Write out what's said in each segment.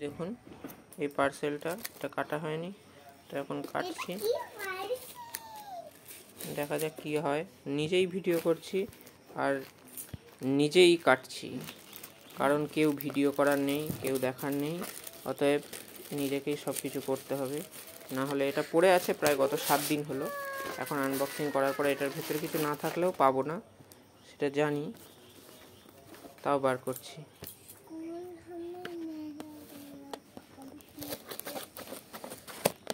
দেখুন এই পার্সেলটা, এটা কাটা হয়নি, তো এখন কাটছি, দেখা যাক কি হয়। নিজেই ভিডিও করছি আর নিজেই কাটছি, কারণ কেউ ভিডিও করার নেই, কেউ দেখার নেই, অতএব নিজেকেই সব কিছু করতে হবে। না হলে এটা পড়ে আছে প্রায় গত 7 দিন হলো। এখন আনবক্সিং করার পরে এটার ভেতরে কিছু না থাকলেও পাবো না, সেটা জানি, তাও বার করছি।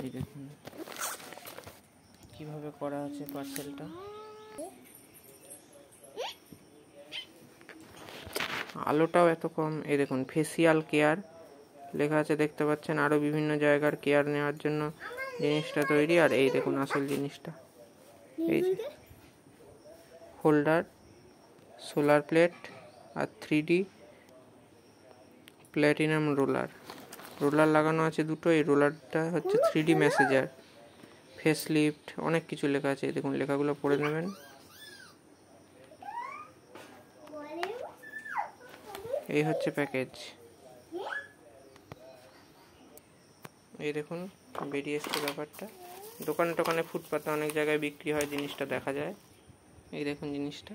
এই দেখুন কিভাবে করা আছে পার্সেলটা। আলোটাও এত কম। এই দেখুন ফেসিয়াল কেয়ার লেখা আছে, দেখতে পাচ্ছেন। আরো বিভিন্ন জায়গার কেয়ার নেওয়ার জন্য জিনিসটা তৈরি। আর এই দেখুন আসল জিনিসটা, এই যে হোল্ডার, সোলার প্লেট আর 3D প্ল্যাটিনাম রোলার লাগানো আছে দুটো। এই রোলারটা হচ্ছে 3D মেসেজার, ফেস লিফট, অনেক কিছু লেখা আছে। দেখুন লেখাগুলো পড়ে নেবেন। এই হচ্ছে প্যাকেজ। এই দেখুন বেরিয়ে এসছে ব্যাপারটা। দোকানে ফুটপাতে অনেক জায়গায় বিক্রি হয়, জিনিসটা দেখা যায়। এই দেখুন জিনিসটা,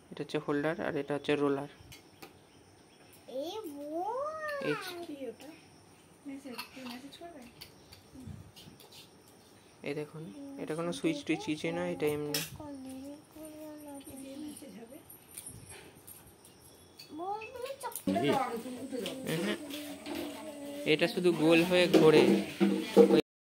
এটা হচ্ছে হোল্ডার আর এটা হচ্ছে রোলার। এই দেখুন এটা কোনো সুইচ টুইচ কিছুই না, এটা এমনি। এটা শুধু গোল হয়ে ঘোরে।